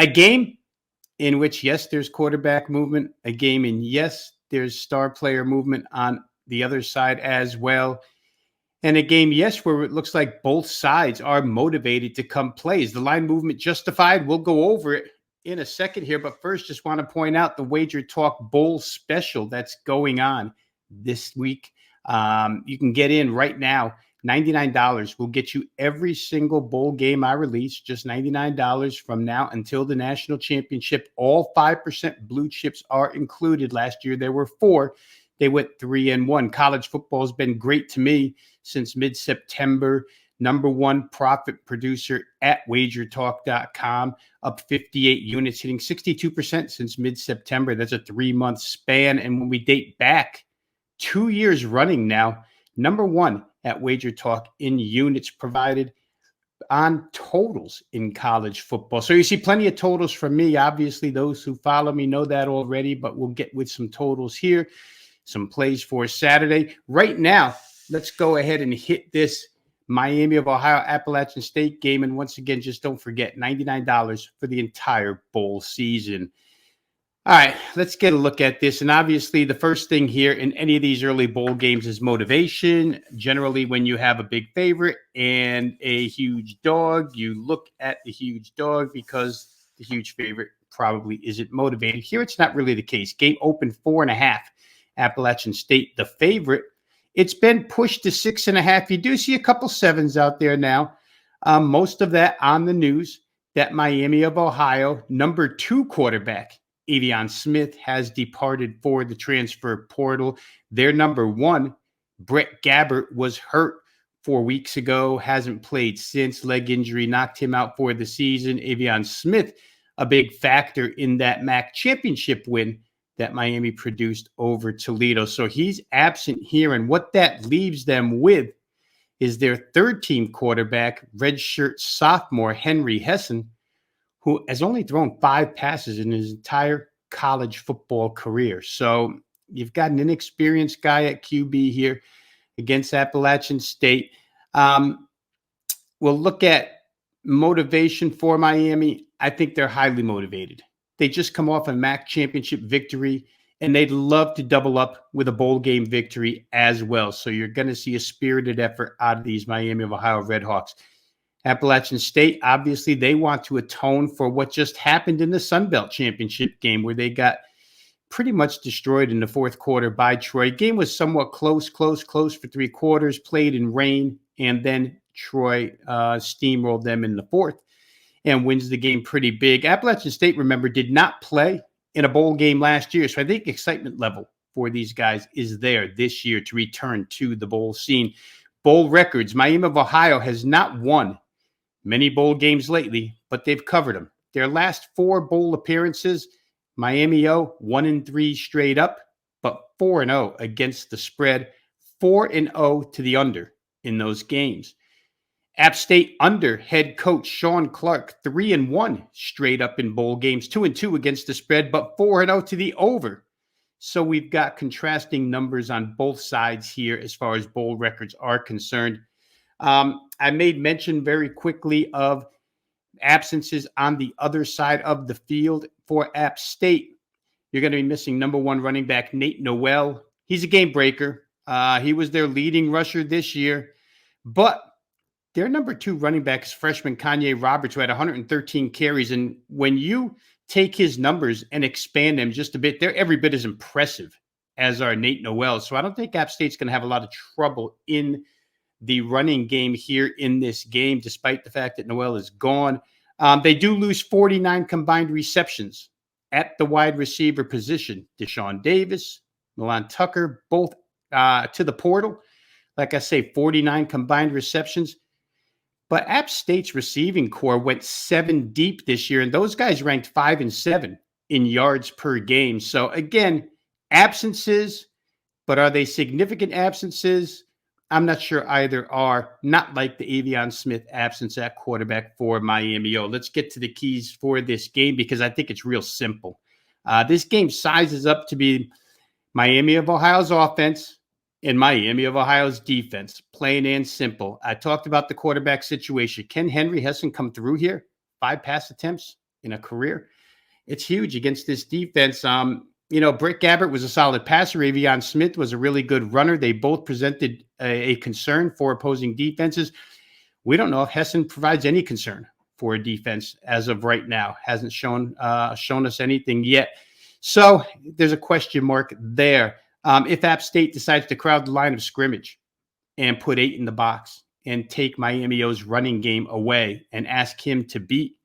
A game in which, yes, there's quarterback movement, a game in, yes, there's star player movement on the other side as well. And a game, yes, where it looks like both sides are motivated to come play. Is the line movement justified? We'll go over it in a second here. But first, just want to point out the Wagertalk Bowl special that's going on this week. You can get in right now. $99 will get you every single bowl game I release. Just $99 from now until the national championship. All 5% blue chips are included. Last year, there were 4. They went 3-1. College football has been great to me since mid-September. Number 1 profit producer at Wagertalk.com, up 58 units, hitting 62% since mid-September. That's a 3-month span. And when we date back 2 years running now, number 1 at Wagertalk in units provided on totals in college football. So you see plenty of totals from me. Obviously, those who follow me know that already, but we'll get with some totals here. Some plays for Saturday. Right now, let's go ahead and hit this Miami of Ohio Appalachian State game. And once again, just don't forget, $99 for the entire bowl season. All right, let's get a look at this. And obviously, the first thing here in any of these early bowl games is motivation. Generally, when you have a big favorite and a huge dog, you look at the huge dog because the huge favorite probably isn't motivated. Here, it's not really the case. Game opened 4.5. Appalachian State, the favorite. It's been pushed to 6.5. You do see a couple 7s out there now. Most of that on the news that Miami of Ohio, number 2 quarterback, Avion Smith, has departed for the transfer portal. Their number 1, Brett Gabbert, was hurt 4 weeks ago, hasn't played since. Leg injury knocked him out for the season. Avion Smith, a big factor in that MAC championship win that Miami produced over Toledo. So he's absent here. And what that leaves them with is their third-team quarterback, redshirt sophomore Henry Hessen, who has only thrown 5 passes in his entire college football career. So you've got an inexperienced guy at QB here against Appalachian State. We'll look at motivation for Miami. I think they're highly motivated. They just come off a MAC championship victory, and they'd love to double up with a bowl game victory as well. So you're going to see a spirited effort out of these Miami of Ohio RedHawks. Appalachian State, obviously, they want to atone for what just happened in the Sun Belt Championship game where they got pretty much destroyed in the fourth quarter by Troy. Game was somewhat close for 3 quarters, played in rain, and then Troy steamrolled them in the fourth and wins the game pretty big. Appalachian State, remember, did not play in a bowl game last year. So I think excitement level for these guys is there this year to return to the bowl scene. Bowl records. Miami of Ohio has not won many bowl games lately, but they've covered them. Their last 4 bowl appearances, Miami 1-3 straight up, but 4-0 against the spread, 4-0 to the under in those games. App State under head coach Sean Clark, 3-1 straight up in bowl games, 2-2 against the spread, but 4-0 to the over. So we've got contrasting numbers on both sides here as far as bowl records are concerned. I made mention very quickly of absences on the other side of the field for App State. You're going to be missing number 1 running back Nate Noel. He's a game breaker. He was their leading rusher this year, but their number 2 running back is freshman Kanye Roberts, who had 113 carries. And when you take his numbers and expand them just a bit, they're every bit as impressive as are Nate Noel. So I don't think App State's going to have a lot of trouble in the running game here in this game, despite the fact that Noel is gone. They do lose 49 combined receptions at the wide receiver position. Deshaun Davis, Milan Tucker, both to the portal. Like I say, 49 combined receptions. But App State's receiving core went 7 deep this year, and those guys ranked 5 and 7 in yards per game. So again, absences, but are they significant absences? I'm not sure either are. Not like the Avion Smith absence at quarterback for Miami. Let's get to the keys for this game because I think it's real simple. This game sizes up to be Miami of Ohio's offense and Miami of Ohio's defense, plain and simple. I talked about the quarterback situation. Can Henry Hessen come through here? 5 pass attempts, in a career. It's huge against this defense. Britt Gabbert was a solid passer. Avion Smith was a really good runner. They both presented a concern for opposing defenses. We don't know if Hessen provides any concern for a defense as of right now. Hasn't shown us anything yet. So there's a question mark there. If App State decides to crowd the line of scrimmage and put 8 in the box and take Miami O's running game away and ask him to beat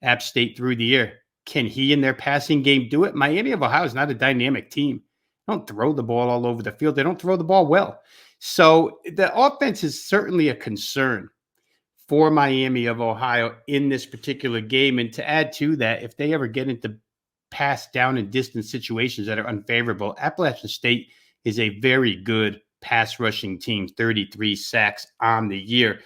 App State through the air, can he and their passing game do it? Miami of Ohio is not a dynamic team. They don't throw the ball all over the field. They don't throw the ball well. So the offense is certainly a concern for Miami of Ohio in this particular game. And to add to that, if they ever get into pass down and distance situations that are unfavorable, Appalachian State is a very good pass rushing team, 33 sacks on the year.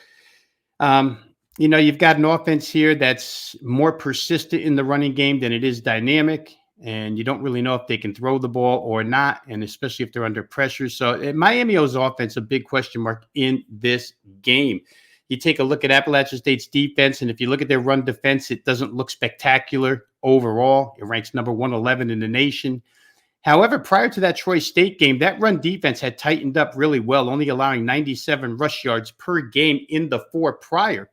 You've got an offense here that's more persistent in the running game than it is dynamic, and you don't really know if they can throw the ball or not, and especially if they're under pressure. So Miami O's offense, a big question mark in this game. You take a look at Appalachian State's defense, and if you look at their run defense, it doesn't look spectacular overall. It ranks number 111 in the nation. However, prior to that Troy State game, that run defense had tightened up really well, only allowing 97 rush yards per game in the 4 prior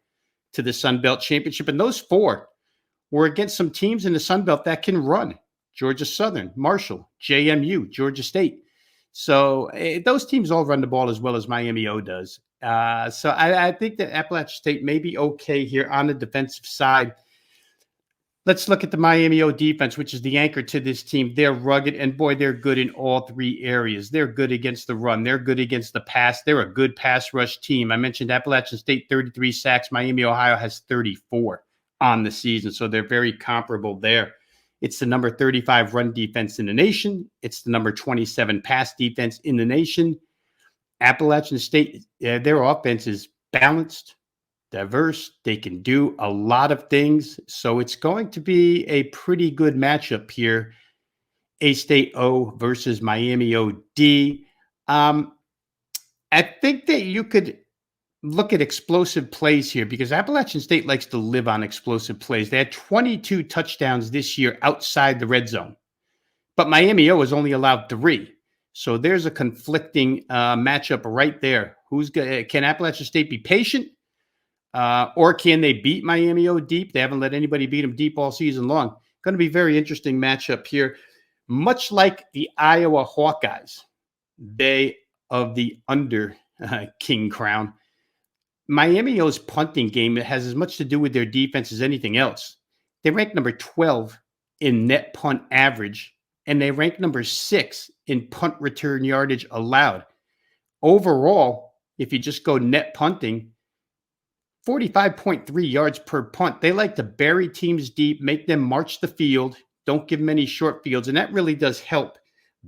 to the Sun Belt Championship. And those 4 were against some teams in the Sun Belt that can run: Georgia Southern, Marshall, JMU, Georgia State. So those teams all run the ball as well as Miami O does. So I think that Appalachian State may be okay here on the defensive side. Let's look at the Miami O defense, which is the anchor to this team. They're rugged, and boy, they're good in all 3 areas. They're good against the run. They're good against the pass. They're a good pass rush team. I mentioned Appalachian State, 33 sacks. Miami, Ohio has 34 on the season, so they're very comparable there. It's the number 35 run defense in the nation. It's the number 27 pass defense in the nation. Appalachian State, their offense is balanced, diverse. They can do a lot of things. So it's going to be a pretty good matchup here. A-State O versus Miami OD. I think that you could look at explosive plays here because Appalachian State likes to live on explosive plays. They had 22 touchdowns this year outside the red zone, but Miami O has only allowed 3. So there's a conflicting matchup right there. Can Appalachian State be patient? Or can they beat Miami O deep? They haven't let anybody beat them deep all season long. Going to be a very interesting matchup here. Much like the Iowa Hawkeyes, they of the under King Crown, Miami O's punting game has as much to do with their defense as anything else. They rank number 12 in net punt average, and they rank number 6 in punt return yardage allowed. Overall, if you just go net punting, 45.3 yards per punt. They like to bury teams deep, make them march the field, don't give them any short fields, and that really does help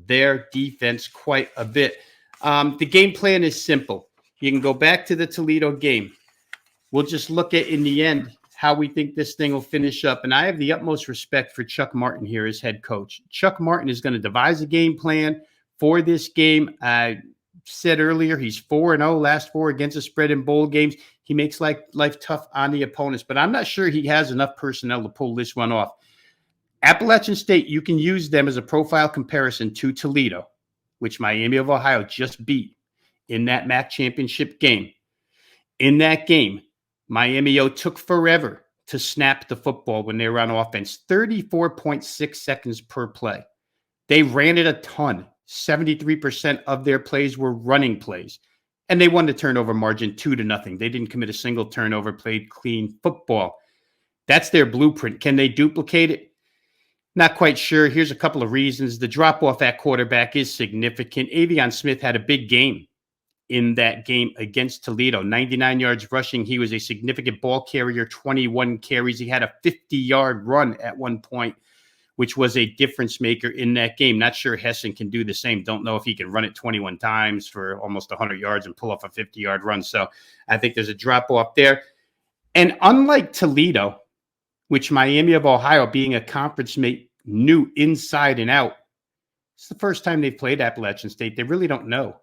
their defense quite a bit. The game plan is simple. You can go back to the Toledo game. We'll just look at, in the end, how we think this thing will finish up. And I have the utmost respect for Chuck Martin here as head coach. Chuck Martin is going to devise a game plan for this game. I said earlier, he's 4-0, last 4 against the spread in bowl games. He makes life tough on the opponents, but I'm not sure he has enough personnel to pull this one off. Appalachian State, you can use them as a profile comparison to Toledo, which Miami of Ohio just beat in that MAC championship game. In that game, Miami O took forever to snap the football when they were on offense, 34.6 seconds per play. They ran it a ton. 73% of their plays were running plays. And they won the turnover margin 2-0. They didn't commit a single turnover, played clean football. That's their blueprint. Can they duplicate it? Not quite sure. Here's a couple of reasons. The drop-off at quarterback is significant. Avion Smith had a big game in that game against Toledo. 99 yards rushing. He was a significant ball carrier, 21 carries. He had a 50-yard run at one point, which was a difference maker in that game. Not sure Hessen can do the same. Don't know if he can run it 21 times for almost 100 yards and pull off a 50-yard run. So I think there's a drop-off there. And unlike Toledo, which Miami of Ohio, being a conference mate, knew inside and out, it's the first time they've played Appalachian State. They really don't know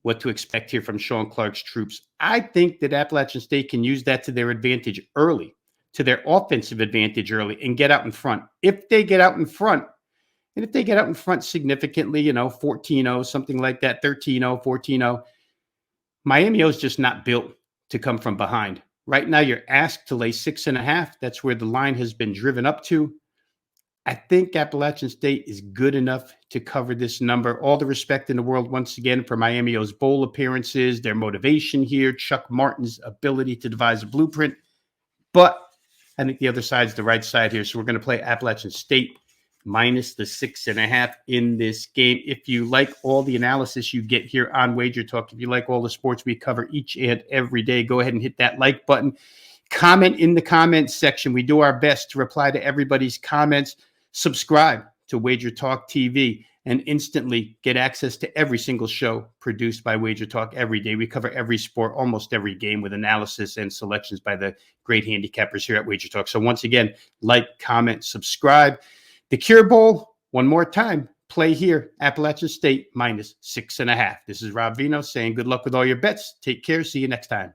what to expect here from Sean Clark's troops. I think that Appalachian State can use that to their advantage early to their offensive advantage early and get out in front. If they get out in front, and if they get out in front significantly, 14-0, something like that, 13-0, 14-0, Miami is just not built to come from behind. Right now, you're asked to lay 6.5. That's where the line has been driven up to. I think Appalachian State is good enough to cover this number. All the respect in the world, once again, for Miami O's bowl appearances, their motivation here, Chuck Martin's ability to devise a blueprint. But I think the other side's the right side here. So we're going to play Appalachian State minus the 6.5 in this game. If you like all the analysis you get here on Wagertalk, if you like all the sports we cover each and every day, go ahead and hit that like button. Comment in the comments section. We do our best to reply to everybody's comments. Subscribe to Wagertalk TV and instantly get access to every single show produced by Wagertalk every day. We cover every sport, almost every game, with analysis and selections by the great handicappers here at Wagertalk. So once again, like, comment, subscribe. The Cure Bowl, one more time, play here, Appalachian State minus 6.5. This is Rob Vino saying good luck with all your bets. Take care. See you next time.